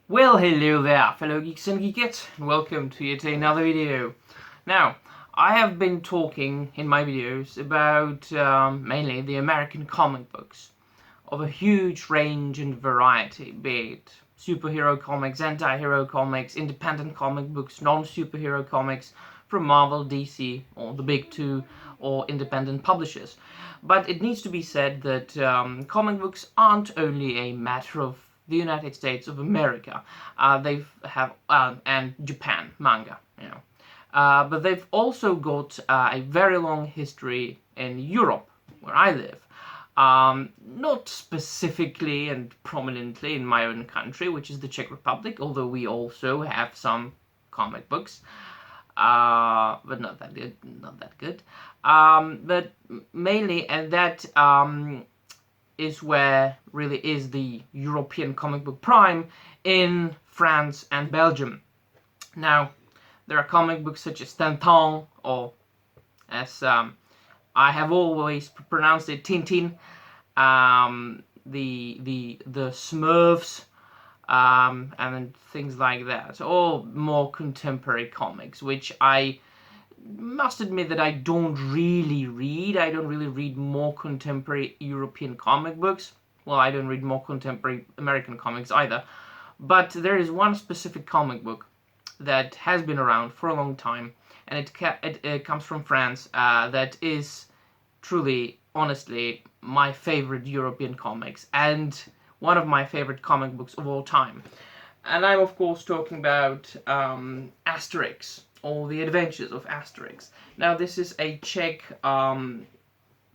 Well, hello there, fellow geeks and geekettes, and welcome to yet another video. Now, I have been talking in my videos about mainly the American comic books of a huge range and variety, be it superhero comics, anti-hero comics, independent comic books, non-superhero comics from Marvel, DC, or the big two, or independent publishers. But it needs to be said that comic books aren't only a matter of the United States of America. They have and Japan manga, but they've also got a very long history in Europe, where I live. Not specifically and prominently in my own country, which is the Czech Republic, although we also have some comic books, but not that good, but mainly, and that is where really is the European comic book prime in France and Belgium. Now, there are comic books such as Tintin, or as I have always pronounced it, Tintin, the Smurfs, and things like that. All more contemporary comics, which I must admit that I don't really read. I don't really read more contemporary European comic books. Well, I don't read more contemporary American comics either. But there is one specific comic book that has been around for a long time, and it comes from France, that is truly, honestly, my favorite European comics, and one of my favorite comic books of all time. And I'm of course talking about Asterix, or The Adventures of Asterix. Now this is a Czech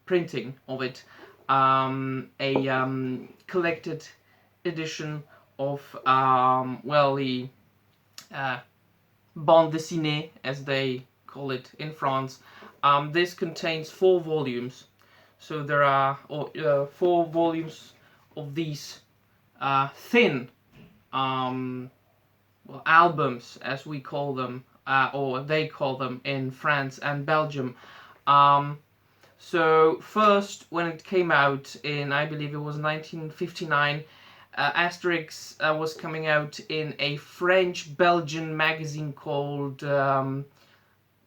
printing of it, a collected edition of, the bande dessinée, as they call it in France. This contains 4 volumes, so there are 4 volumes of these thin albums, as we call them, or they call them in France and Belgium. So first, when it came out in, I believe it was 1959, Asterix was coming out in a French-Belgian magazine called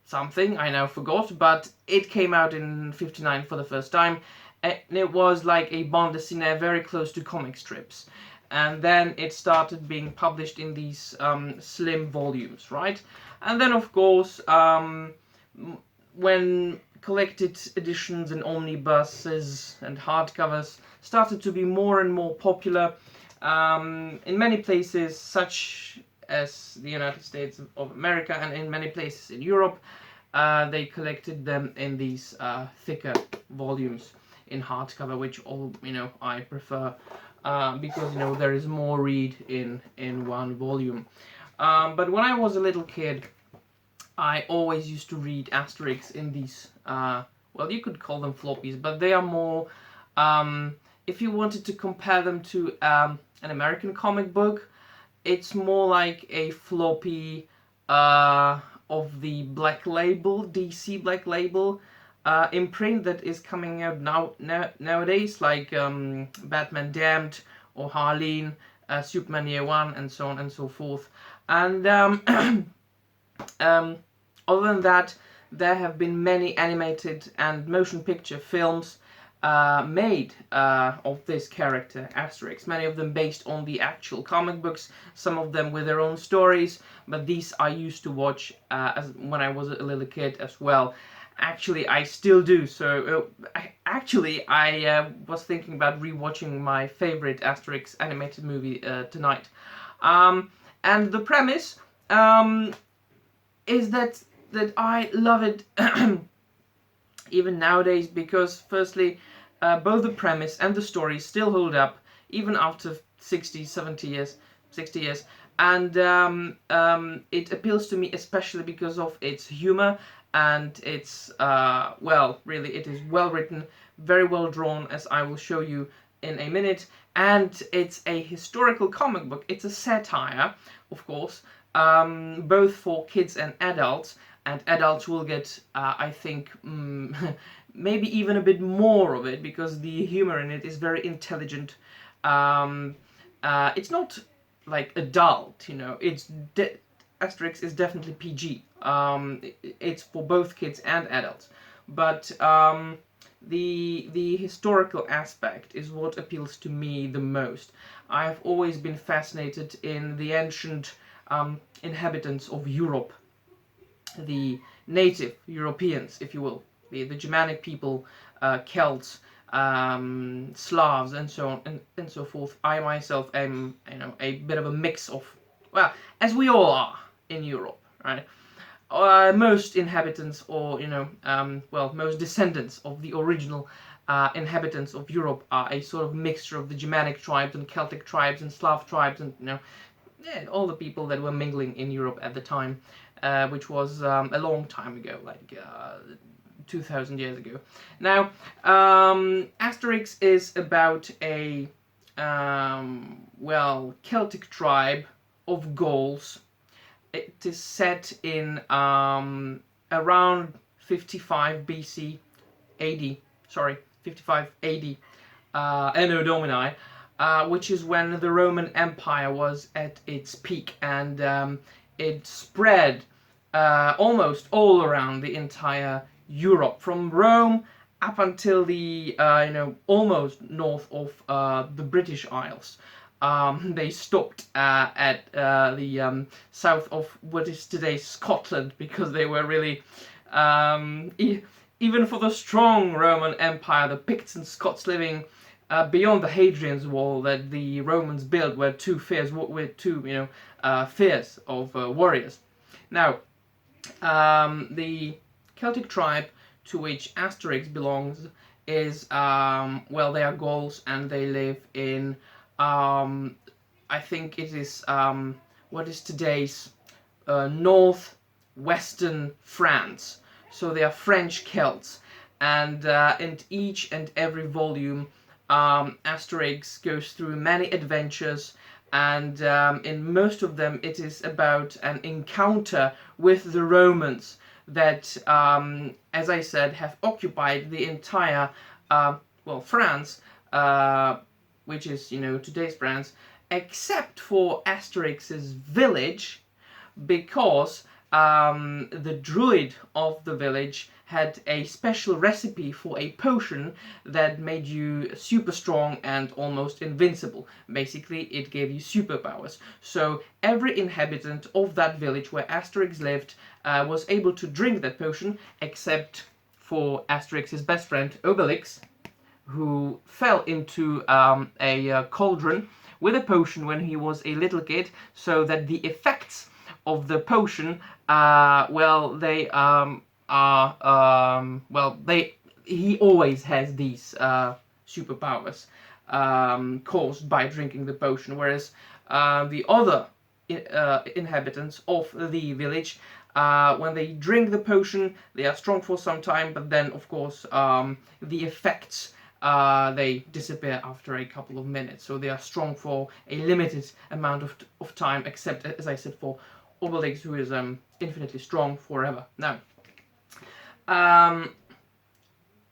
something, I now forgot, but it came out in 59 for the first time, and it was like a bande dessinée very close to comic strips. And then it started being published in these slim volumes, right? And then, of course, when collected editions and omnibuses and hardcovers started to be more and more popular, in many places, such as the United States of America, and in many places in Europe, they collected them in these thicker volumes in hardcover, which I prefer, because there is more read in one volume. But when I was a little kid, I always used to read Asterix in these, you could call them floppies, but they are more, if you wanted to compare them to an American comic book, it's more like a floppy of the Black Label, DC Black Label imprint that is coming out nowadays, like Batman Damned, or Harleen, Superman Year One, and so on and so forth. And other than that, there have been many animated and motion picture films made of this character, Asterix. Many of them based on the actual comic books, some of them with their own stories, but these I used to watch when I was a little kid as well. Actually, I still do. So, I was thinking about rewatching my favorite Asterix animated movie tonight. And the premise is that I love it even nowadays, because firstly, both the premise and the story still hold up even after 60 years, and it appeals to me especially because of its humor, and it's really, it is well written, very well drawn, as I will show you in a minute, and it's a historical comic book. It's a satire, of course, both for kids and adults will get, I think, maybe even a bit more of it, because the humor in it is very intelligent. It's not like adult, you know. Asterix is definitely PG. It's for both kids and adults, but the historical aspect is what appeals to me the most. I have always been fascinated in the ancient inhabitants of Europe, the native Europeans, if you will, the Germanic people, Celts, Slavs, and so on and so forth. I myself am, you know, a bit of a mix of, well, as we all are in Europe, right? Most inhabitants, or you know, well, most descendants of the original inhabitants of Europe are a sort of mixture of the Germanic tribes and Celtic tribes and Slav tribes, and you know, yeah, all the people that were mingling in Europe at the time, which was a long time ago, like 2,000 years ago. Now, Asterix is about a well, Celtic tribe of Gauls. It is set in around 55 BC, AD. Sorry, 55 AD, Anno Domini, which is when the Roman Empire was at its peak, and it spread almost all around the entire Europe, from Rome up until the you know, almost north of the British Isles. They stopped at the south of what is today Scotland, because they were really, even for the strong Roman Empire, the Picts and Scots living beyond the Hadrian's Wall that the Romans built were too fierce, you know, fierce of warriors. Now, the Celtic tribe to which Asterix belongs is, well, they are Gauls, and they live in, I think it is, what is today's northwestern France. So they are French Celts, and in each and every volume, Asterix goes through many adventures, and in most of them it is about an encounter with the Romans that, as I said, have occupied the entire, well, France, which is, you know, today's France, except for Asterix's village, because the druid of the village had a special recipe for a potion that made you super strong and almost invincible. Basically, it gave you superpowers. So every inhabitant of that village where Asterix lived was able to drink that potion, except for Asterix's best friend, Obelix, who fell into a cauldron with a potion when he was a little kid, so that the effects of the potion, well, they well, he always has these superpowers caused by drinking the potion, whereas the other inhabitants of the village, when they drink the potion, they are strong for some time, but then, of course, the effects, they disappear after a couple of minutes. So they are strong for a limited amount of time, except, as I said, for Obelix, who is infinitely strong forever. Now,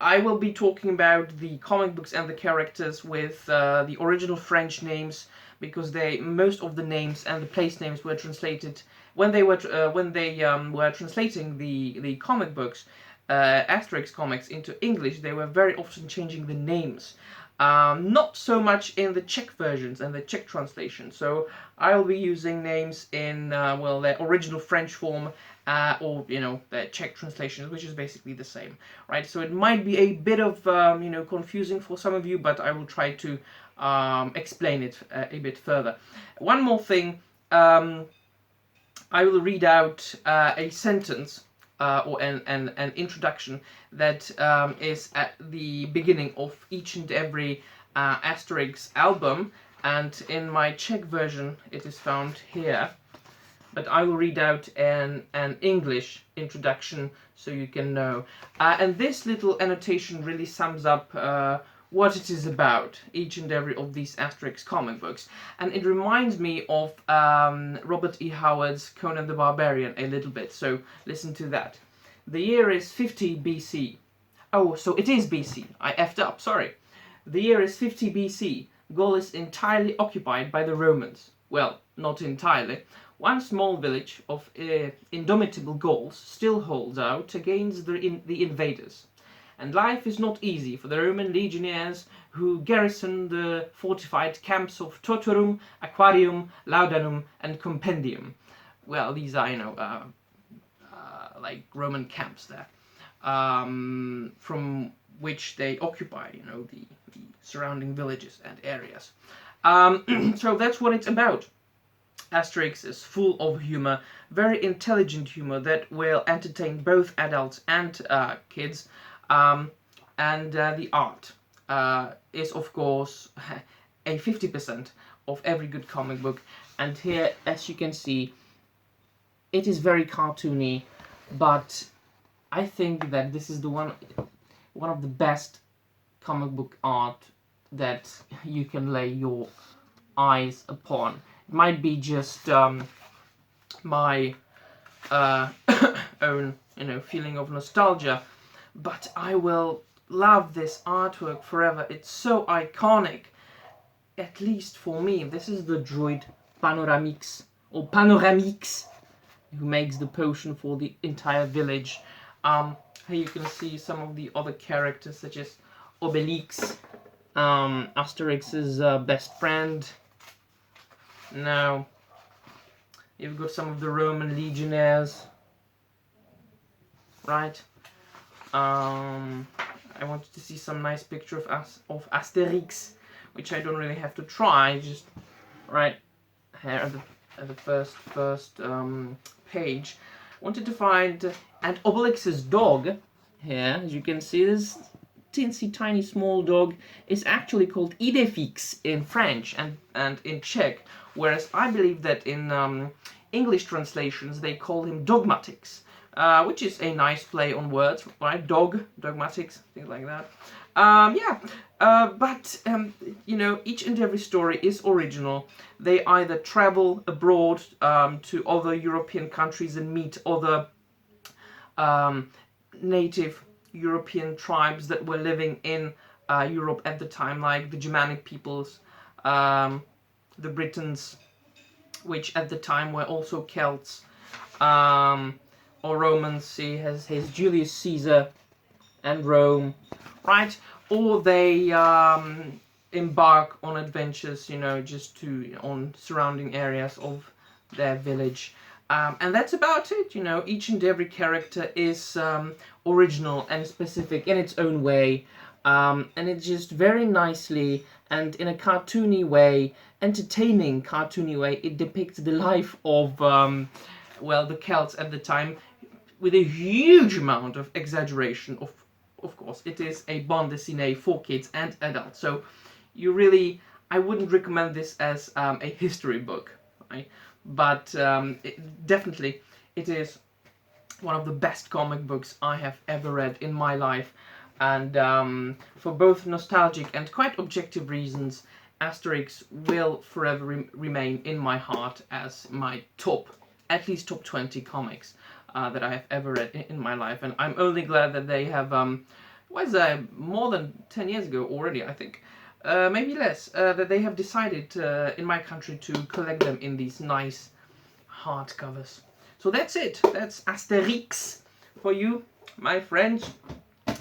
I will be talking about the comic books and the characters with the original French names, because most of the names and the place names were translated when they were translating the comic books, Asterix comics, into English. They were very often changing the names. Not so much in the Czech versions and the Czech translation. So I'll be using names in, well, their original French form, or, you know, their Czech translations, which is basically the same, right? So it might be a bit of, you know, confusing for some of you, but I will try to explain it a bit further. One more thing, I will read out a sentence, or an introduction that is at the beginning of each and every Asterix album, and in my Czech version it is found here, but I will read out an English introduction so you can know. And this little annotation really sums up what it is about, each and every of these Asterix comic books. And it reminds me of Robert E. Howard's Conan the Barbarian a little bit, so listen to that. The year is 50 BC. Oh, so it is BC. I effed up, sorry. The year is 50 BC. Gaul is entirely occupied by the Romans. well, not entirely. One small village of indomitable Gauls still holds out against the invaders. And life is not easy for the Roman legionnaires who garrison the fortified camps of Totorum, Aquarium, Laudanum, and Compendium. Well, these are, like Roman camps there, from which they occupy, the surrounding villages and areas. So that's what it's about. Asterix is full of humor, very intelligent humor that will entertain both adults and kids. And the art is, of course, a 50% of every good comic book. And here, as you can see, it is very cartoony, but I think that this is the one of the best comic book art that you can lay your eyes upon. It might be just my own, feeling of nostalgia, but I will love this artwork forever. It's so iconic, at least for me. This is the droid Panoramix, who makes the potion for the entire village. Here you can see some of the other characters, such as Obelix, Asterix's best friend. Now, you've got some of the Roman legionnaires, right? I wanted to see some nice picture of Asterix, which I don't really have to try, just right here at the first page. Wanted to find, and Obelix's dog here, as you can see, this teensy tiny small dog is actually called Idefix in French and in Czech, whereas I believe that in English translations they call him Dogmatix, which is a nice play on words, right? Dogmatics, things like that. But each and every story is original. They either travel abroad to other European countries and meet other native European tribes that were living in Europe at the time, like the Germanic peoples, the Britons, which at the time were also Celts, or Romans. He has Julius Caesar and Rome, right? Or they embark on adventures, just on surrounding areas of their village. And that's about it, each and every character is original and specific in its own way, and it's just very nicely and in a cartoony way, entertaining cartoony way, it depicts the life of, the Celts at the time, with a huge amount of exaggeration. Of course, it is a bande dessinée for kids and adults, so I wouldn't recommend this as a history book, right? But definitely it is one of the best comic books I have ever read in my life, and for both nostalgic and quite objective reasons, Asterix will forever remain in my heart as my at least top 20 comics that I have ever read in my life. And I'm only glad that they have, more than 10 years ago already, I think, maybe less, that they have decided in my country to collect them in these nice hardcovers. So that's it. That's Asterix for you, my friends,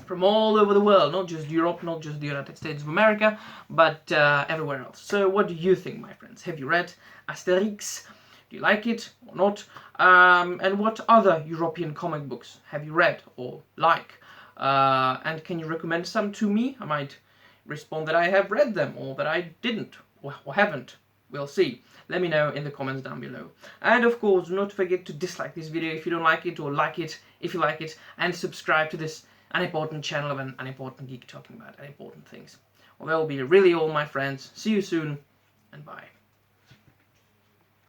from all over the world, not just Europe, not just the United States of America, but everywhere else. So what do you think, my friends? Have you read Asterix? Do you like it or not? And what other European comic books have you read or like? And can you recommend some to me? I might respond that I have read them, or that I didn't, or haven't. We'll see. Let me know in the comments down below. And of course, do not forget to dislike this video if you don't like it, or like it if you like it, and subscribe to this unimportant channel of an unimportant geek talking about unimportant things. Well, that will be really all, my friends. See you soon, and bye.